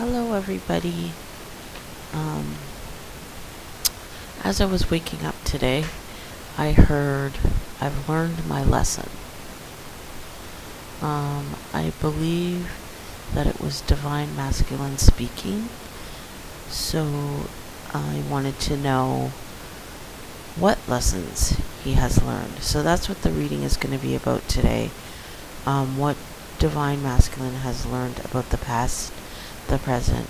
Hello everybody. As I was waking up today, I heard I've learned my lesson. I believe that it was Divine Masculine speaking, so I wanted to know what lessons he has learned. So that's what the reading is going to be about today. What Divine Masculine has learned about the past, the present,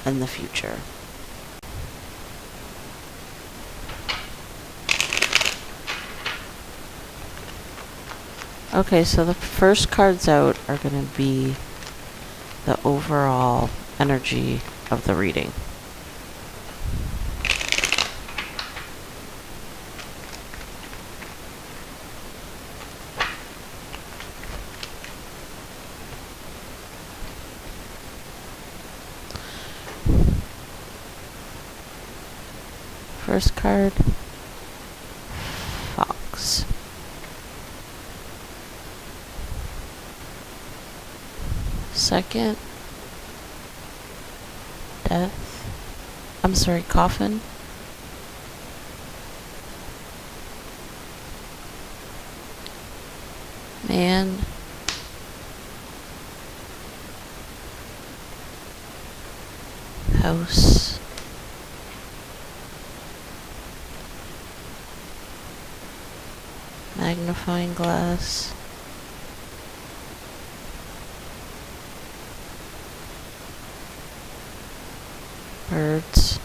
and the future. Okay, so the first cards out are going to be the overall energy of the reading. First card, Fox. Second, Coffin. Man. House. Magnifying glass. Birds.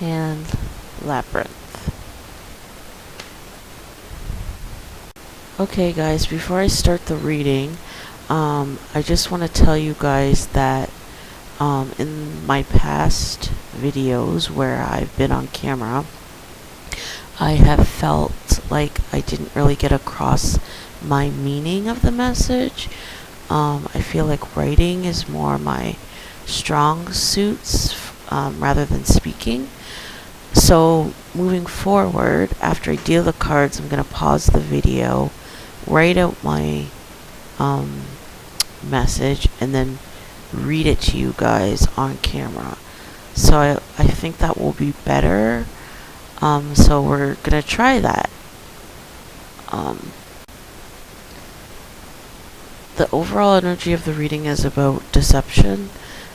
And labyrinth. Okay guys, before I start the reading, I just want to tell you guys that in my past videos where I've been on camera, I have felt like I didn't really get across my meaning of the message. I feel like writing is more my strong suits rather than speaking. So moving forward, after I deal the cards, I'm going to pause the video, write out my message, and then read it to you guys on camera. So I think that will be better. So we're going to try that. The overall energy of the reading is about deception.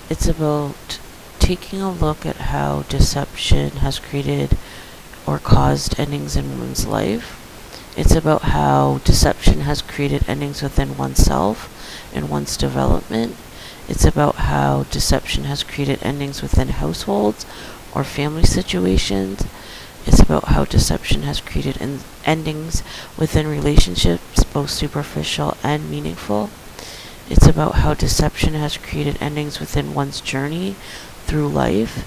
It's about taking a look at how deception has created or caused endings in one's life. It's about how deception has created endings within oneself and one's development. It's about how deception has created endings within households or family situations. It's about how deception has created endings within relationships, both superficial and meaningful. It's about how deception has created endings within one's journey through life.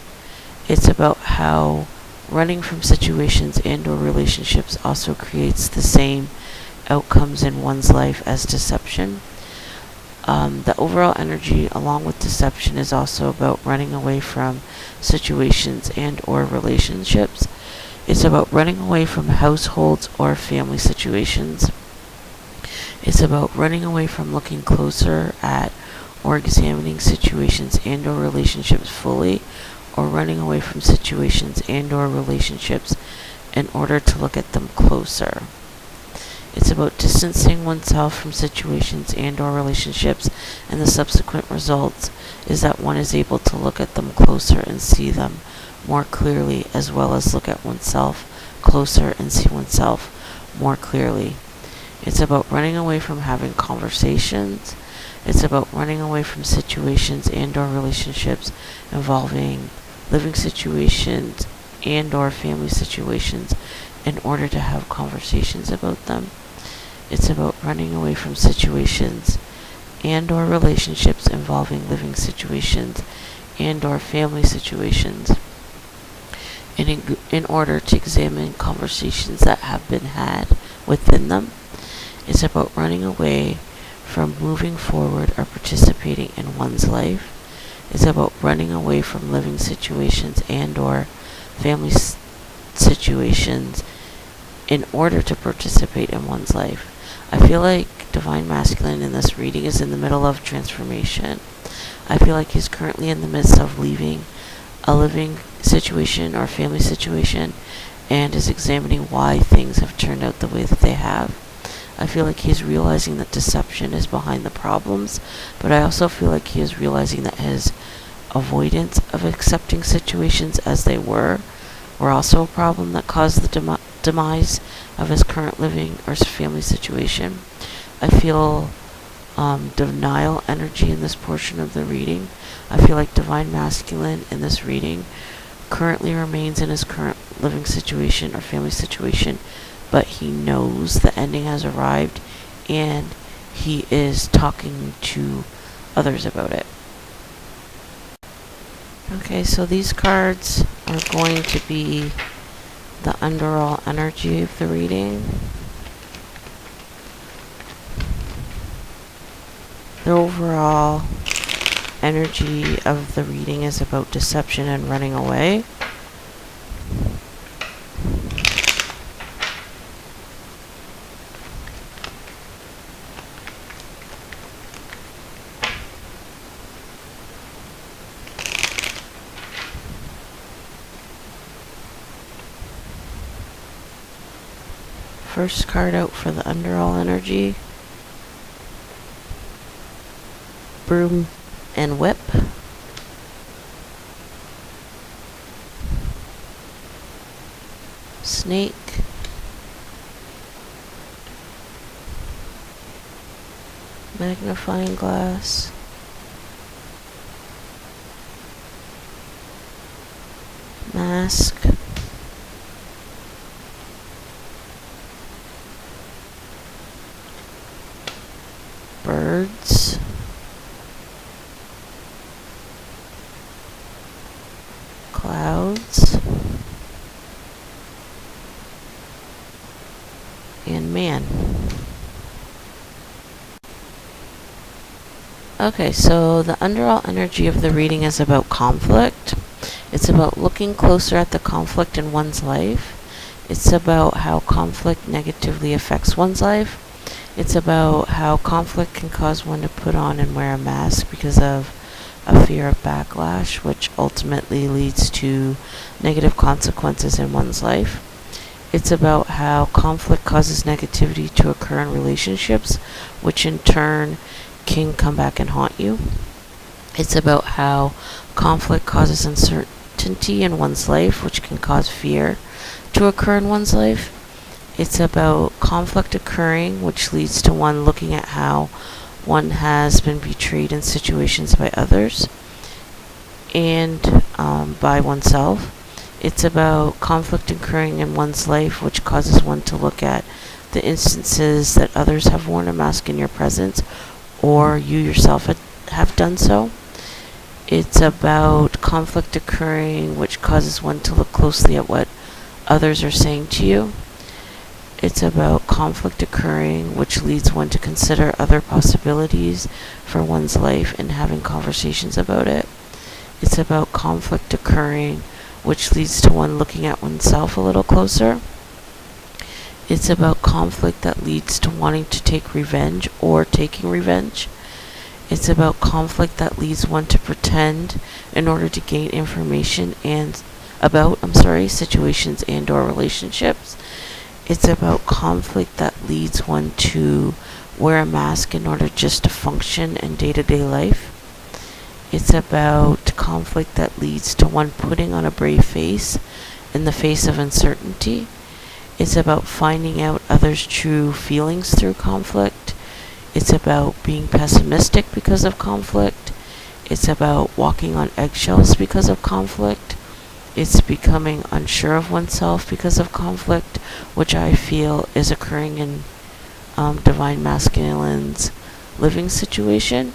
It's about how running from situations and or relationships also creates the same outcomes in one's life as deception. The overall energy along with deception is also about running away from situations and or relationships. It's about running away from households or family situations. It's about running away from looking closer at or examining situations and or relationships fully, or running away from situations and or relationships in order to look at them closer. It's about distancing oneself from situations and or relationships, and the subsequent results is that one is able to look at them closer and see them more clearly, as well as look at oneself closer and see oneself more clearly. It's about running away from having conversations. It's about running away from situations and or relationships involving living situations and or family situations in order to have conversations about them. It's about running away from situations and or relationships involving living situations and or family situations in order to examine conversations that have been had within them. It's about running away from moving forward or participating in one's life. It's about running away from living situations and or family situations in order to participate in one's life. I feel like Divine Masculine in this reading is in the middle of transformation. I feel like he's currently in the midst of leaving a living situation or family situation and is examining why things have turned out the way that they have. I feel like he's realizing that deception is behind the problems, but I also feel like he is realizing that his avoidance of accepting situations as they were also a problem that caused the demise of his current living or family situation. I feel denial energy in this portion of the reading. I feel like Divine Masculine in this reading currently remains in his current living situation or family situation, but he knows the ending has arrived and he is talking to others about it. Okay, so these cards are going to be the underall energy of the reading. The overall energy of the reading is about deception and running away. First card out for the underall energy, Broom and Whip. Snake. Magnifying glass. Mask. Birds. Clouds. And man. Okay, so the underall energy of the reading is about conflict. It's about looking closer at the conflict in one's life. It's about how conflict negatively affects one's life. It's about how conflict can cause one to put on and wear a mask because of a fear of backlash, which ultimately leads to negative consequences in one's life. It's about how conflict causes negativity to occur in relationships, which in turn can come back and haunt you. It's about how conflict causes uncertainty in one's life, which can cause fear to occur in one's life. It's about conflict occurring, which leads to one looking at how one has been betrayed in situations by others and by oneself. It's about conflict occurring in one's life, which causes one to look at the instances that others have worn a mask in your presence, or you yourself have done so. It's about conflict occurring, which causes one to look closely at what others are saying to you. It's about conflict occurring, which leads one to consider other possibilities for one's life and having conversations about it. It's about conflict occurring, which leads to one looking at oneself a little closer. It's about conflict that leads to wanting to take revenge or taking revenge. It's about conflict that leads one to pretend in order to gain information and about situations and or relationships. It's about conflict that leads one to wear a mask in order just to function in day-to-day life. It's about conflict that leads to one putting on a brave face in the face of uncertainty. It's about finding out others' true feelings through conflict. It's about being pessimistic because of conflict. It's about walking on eggshells because of conflict. It's becoming unsure of oneself because of conflict, which I feel is occurring in Divine Masculine's living situation.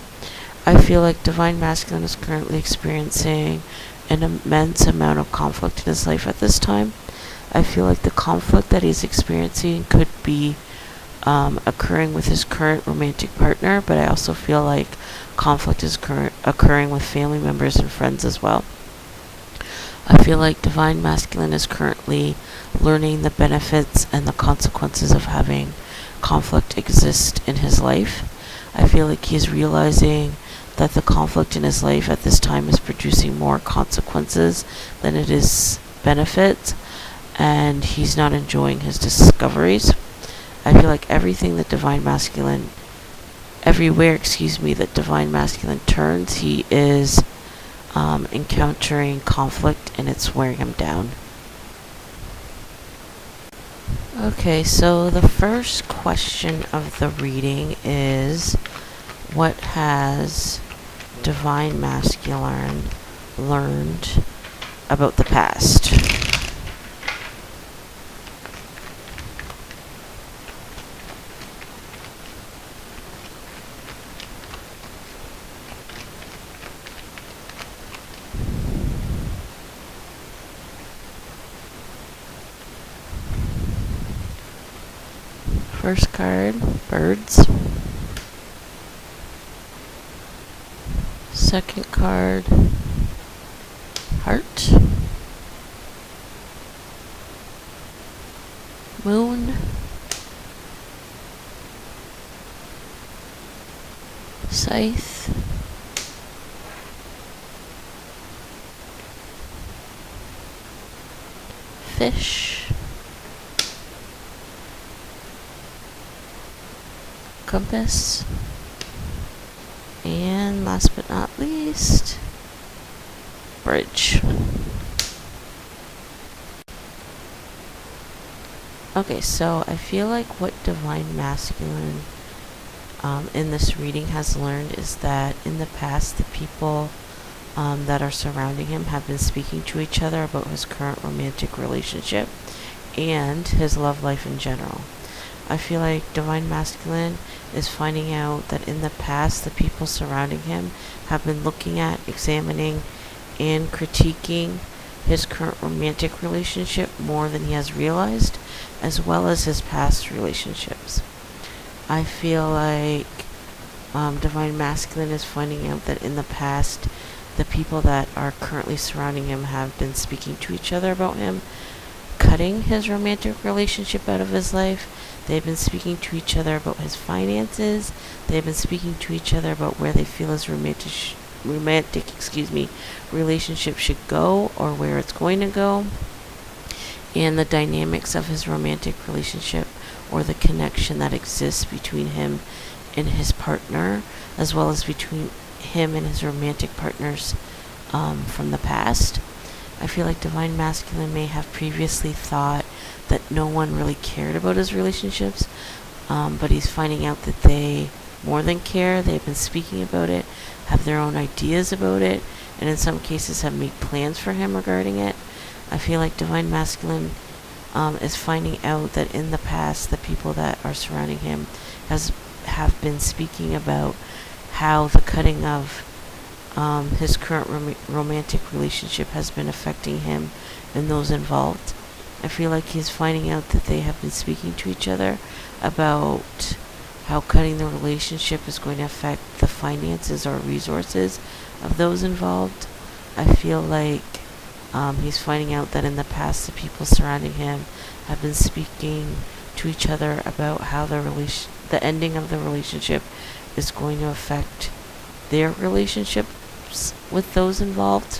I feel like Divine Masculine is currently experiencing an immense amount of conflict in his life at this time. I feel like the conflict that he's experiencing could be occurring with his current romantic partner, but I also feel like conflict is occurring with family members and friends as well. I feel like Divine Masculine is currently learning the benefits and the consequences of having conflict exists in his life. I feel like he's realizing that the conflict in his life at this time is producing more consequences than it is benefits, and he's not enjoying his discoveries. I feel like everywhere that Divine Masculine turns, he is encountering conflict, and it's wearing him down. Okay, so the first question of the reading is, what has Divine Masculine learned about the past? First card, birds. Second card, heart. Moon. Scythe. Fish. Compass. And last but not least, bridge. Okay, so I feel like what Divine Masculine in this reading has learned is that in the past, the people that are surrounding him have been speaking to each other about his current romantic relationship and his love life in general. I feel like Divine Masculine is finding out that in the past, the people surrounding him have been looking at, examining, and critiquing his current romantic relationship more than he has realized, as well as his past relationships. I feel like Divine Masculine is finding out that in the past, the people that are currently surrounding him have been speaking to each other about him, cutting his romantic relationship out of his life. They've been speaking to each other about his finances. They've been speaking to each other about where they feel his romantic relationship should go, or where it's going to go, and the dynamics of his romantic relationship, or the connection that exists between him and his partner, as well as between him and his romantic partners from the past. I feel like Divine Masculine may have previously thought that no one really cared about his relationships, but he's finding out that they more than care. They've been speaking about it, have their own ideas about it, and in some cases have made plans for him regarding it. I feel like Divine Masculine is finding out that in the past, the people that are surrounding him have been speaking about how the cutting of his current romantic relationship has been affecting him and those involved. I feel like he's finding out that they have been speaking to each other about how cutting the relationship is going to affect the finances or resources of those involved. I feel like he's finding out that in the past, the people surrounding him have been speaking to each other about how the ending of the relationship is going to affect their relationships with those involved.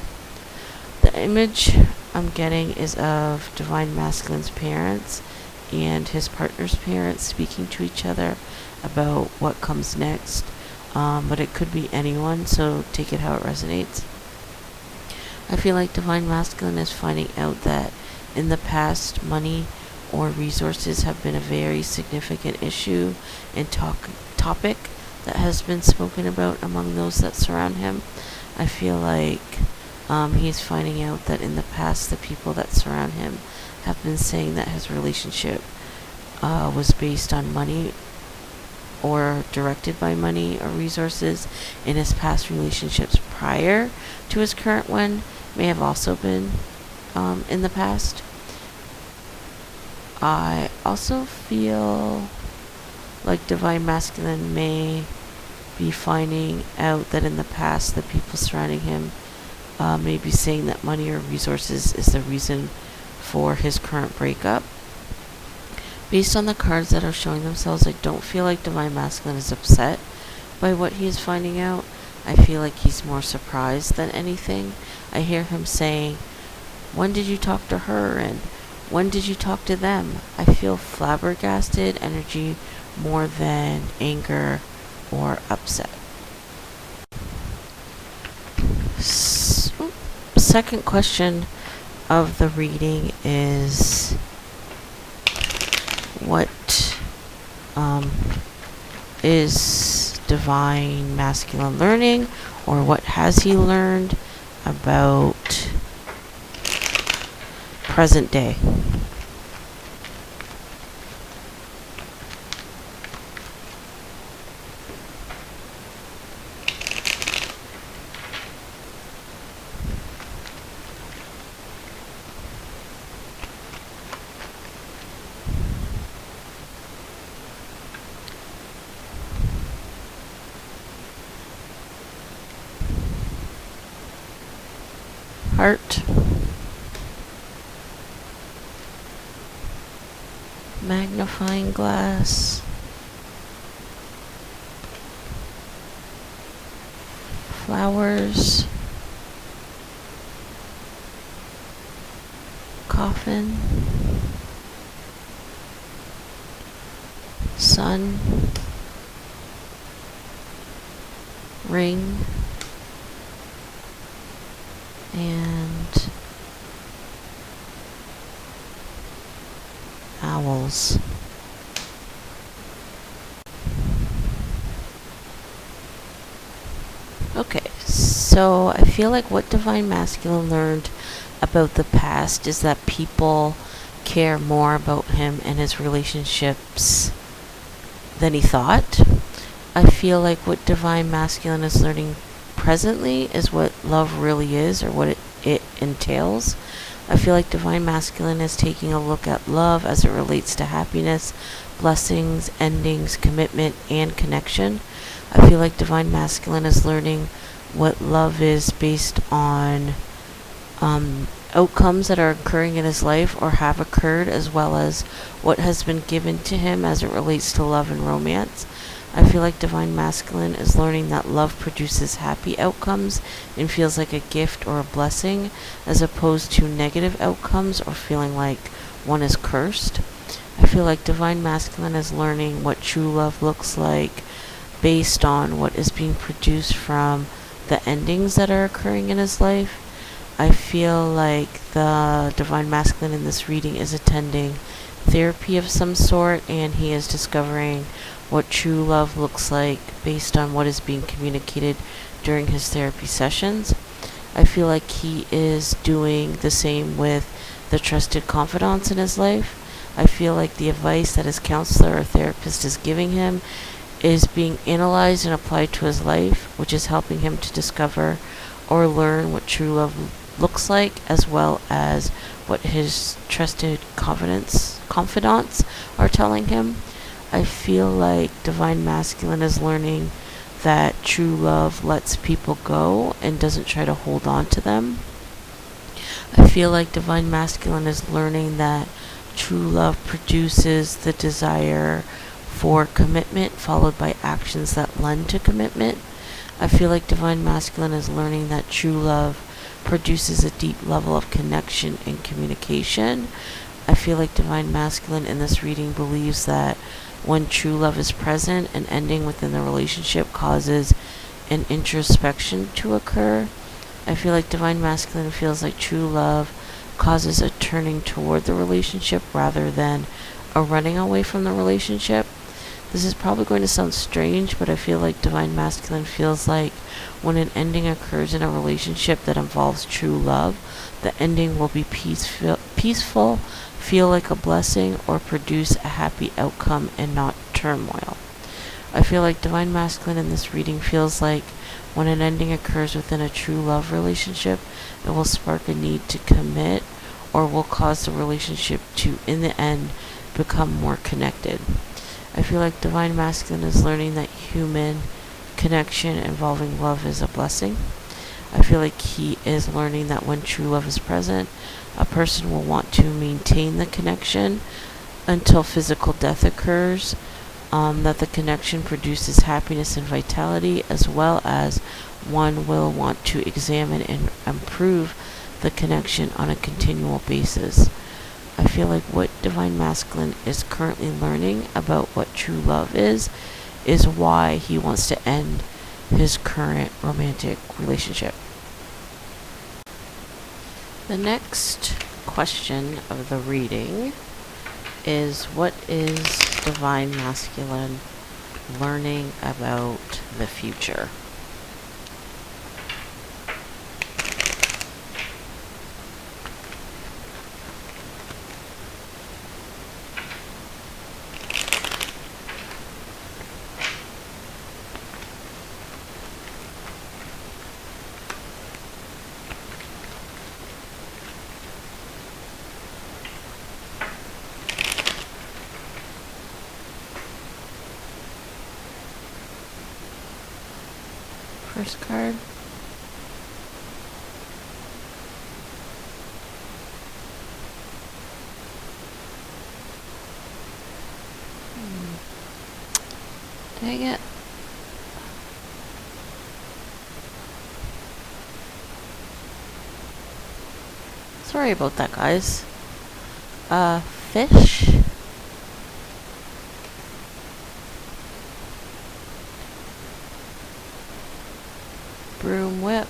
The image I'm getting is of Divine Masculine's parents and his partner's parents speaking to each other about what comes next, but it could be anyone, so take it how it resonates. I feel like Divine Masculine is finding out that in the past, money or resources have been a very significant issue and topic that has been spoken about among those that surround him. I feel like he's finding out that in the past, the people that surround him have been saying that his relationship was based on money or directed by money or resources, and his past relationships prior to his current one may have also been in the past. I also feel like Divine Masculine may be finding out that in the past, the people surrounding him may be saying that money or resources is the reason for his current breakup, Based on the cards that are showing themselves, I don't feel like Divine Masculine is upset by what he is finding out. I feel like he's more surprised than anything. I hear him saying, when did you talk to her? And when did you talk to them? I feel flabbergasted energy more than anger or upset. Second question of the reading is, what is Divine Masculine learning, or what has he learned about present day? Heart, magnifying glass, flowers, coffin, sun, ring, and owls. Okay, so I feel like what Divine Masculine learned about the past is that people care more about him and his relationships than he thought. I feel like what Divine Masculine is learning presently is what love really is, or what it entails. I feel like Divine Masculine is taking a look at love as it relates to happiness, blessings, endings, commitment, and connection. I feel like Divine Masculine is learning what love is based on outcomes that are occurring in his life or have occurred, as well as what has been given to him as it relates to love and romance. I feel like Divine Masculine is learning that love produces happy outcomes and feels like a gift or a blessing, as opposed to negative outcomes or feeling like one is cursed. I feel like Divine Masculine is learning what true love looks like based on what is being produced from the endings that are occurring in his life. I feel like the Divine Masculine in this reading is attending therapy of some sort, and he is discovering what true love looks like based on what is being communicated during his therapy sessions. I feel like he is doing the same with the trusted confidants in his life. I feel like the advice that his counselor or therapist is giving him is being analyzed and applied to his life, which is helping him to discover or learn what true love looks like, as well as what his trusted confidants are telling him. I feel like Divine Masculine is learning that true love lets people go and doesn't try to hold on to them. I feel like Divine Masculine is learning that true love produces the desire for commitment, followed by actions that lend to commitment. I feel like Divine Masculine is learning that true love produces a deep level of connection and communication. I feel like Divine Masculine in this reading believes that when true love is present, an ending within the relationship causes an introspection to occur. I feel like Divine Masculine feels like true love causes a turning toward the relationship rather than a running away from the relationship. This is probably going to sound strange, but I feel like Divine Masculine feels like when an ending occurs in a relationship that involves true love, the ending will be peaceful, feel like a blessing, or produce a happy outcome and not turmoil. I feel like Divine Masculine in this reading feels like when an ending occurs within a true love relationship, it will spark a need to commit, or will cause the relationship to, in the end, become more connected. I feel like Divine Masculine is learning that human connection involving love is a blessing. I feel like he is learning that when true love is present, a person will want to maintain the connection until physical death occurs, that the connection produces happiness and vitality, as well as one will want to examine and improve the connection on a continual basis. I feel like what Divine Masculine is currently learning about what true love is why he wants to end his current romantic relationship. The next question of the reading is, what is Divine Masculine learning about the future? First card. Dang it. Sorry about that, guys. Fish. Broom whip.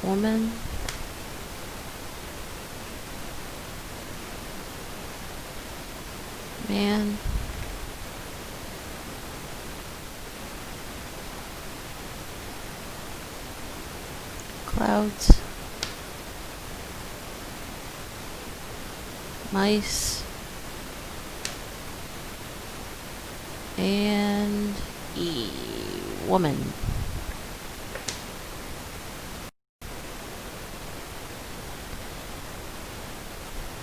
Woman. Man. Clouds. Mice. And woman.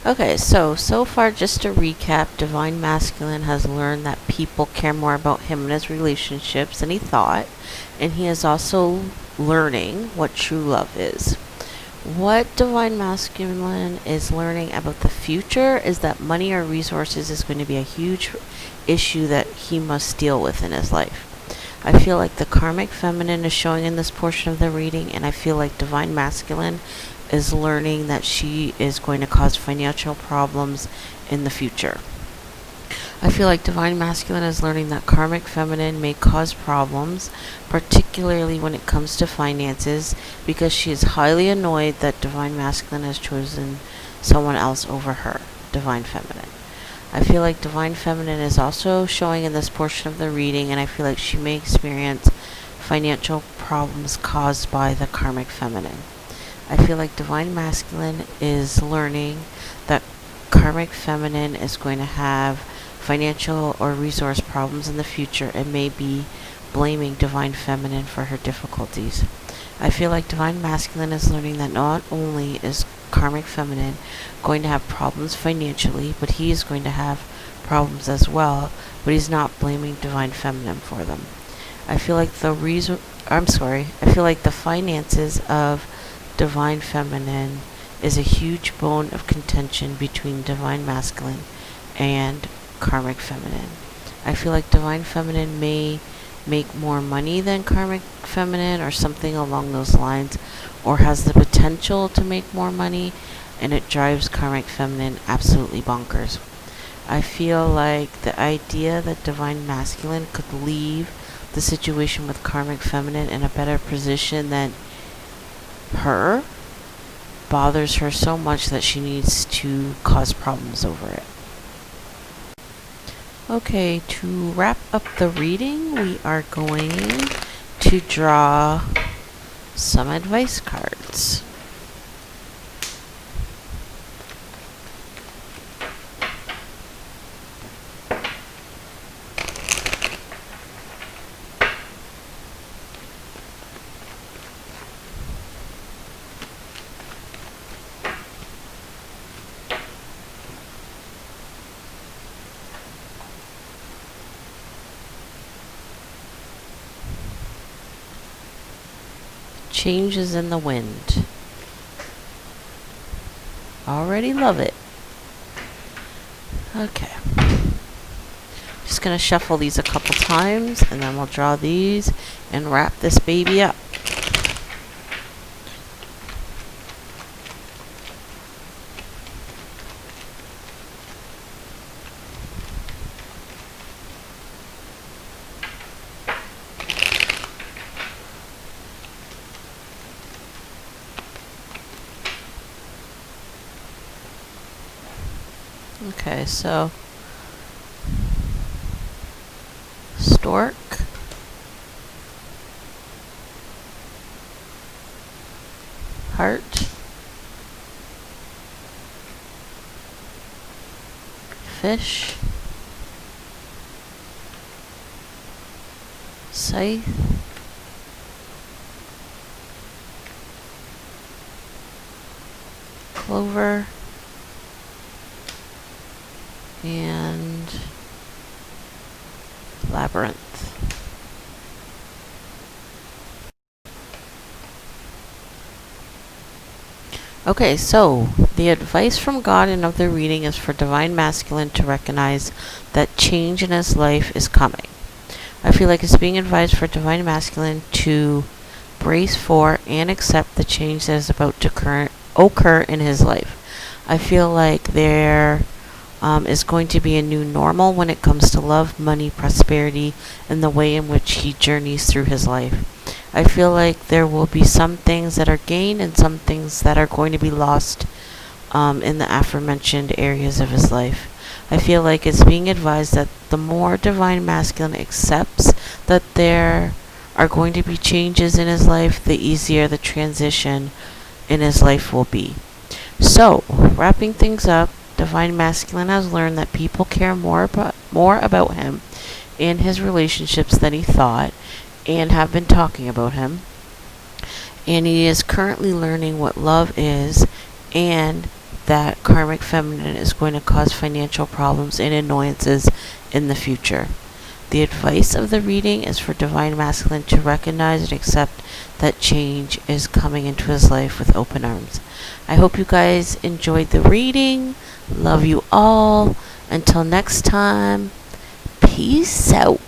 Okay, so far, just to recap, Divine Masculine has learned that people care more about him and his relationships than he thought, and he is also learning what true love is. What Divine Masculine is learning about the future is that money or resources is going to be a huge issue that he must deal with in his life. I feel like the Karmic Feminine is showing in this portion of the reading, and I feel like Divine Masculine is learning that she is going to cause financial problems in the future. I feel like Divine Masculine is learning that Karmic Feminine may cause problems, particularly when it comes to finances, because she is highly annoyed that Divine Masculine has chosen someone else over her, Divine Feminine. I feel like Divine Feminine is also showing in this portion of the reading, and I feel like she may experience financial problems caused by the Karmic Feminine. I feel like Divine Masculine is learning that Karmic Feminine is going to have financial or resource problems in the future and may be blaming Divine Feminine for her difficulties. I feel like Divine Masculine is learning that not only is Karmic Feminine going to have problems financially, but he is going to have problems as well, but he's not blaming Divine Feminine for them. I feel like the finances of Divine Feminine is a huge bone of contention between Divine Masculine and Karmic Feminine. I feel like Divine Feminine may make more money than Karmic Feminine or something along those lines, or has the potential to make more money, and it drives Karmic Feminine absolutely bonkers. I feel like the idea that Divine Masculine could leave the situation with Karmic Feminine in a better position than her bothers her so much that she needs to cause problems over it. Okay, to wrap up the reading, we are going to draw some advice cards. Changes in the wind. Already love it. Okay. Just going to shuffle these a couple times, and then we'll draw these and wrap this baby up. Okay, so stork, heart, fish, scythe, clover, and labyrinth. Okay, so the advice from God and of the reading is for Divine Masculine to recognize that change in his life is coming. I feel like it's being advised for Divine Masculine to brace for and accept the change that is about to occur in his life. I feel like there is going to be a new normal when it comes to love, money, prosperity, and the way in which he journeys through his life. I feel like there will be some things that are gained and some things that are going to be lost in the aforementioned areas of his life. I feel like it's being advised that the more Divine Masculine accepts that there are going to be changes in his life, the easier the transition in his life will be. So, wrapping things up, Divine Masculine has learned that people care more about him and his relationships than he thought, and have been talking about him. And he is currently learning what love is, and that Karmic Feminine is going to cause financial problems and annoyances in the future. The advice of the reading is for Divine Masculine to recognize and accept that change is coming into his life with open arms. I hope you guys enjoyed the reading. Love you all. Until next time, peace out.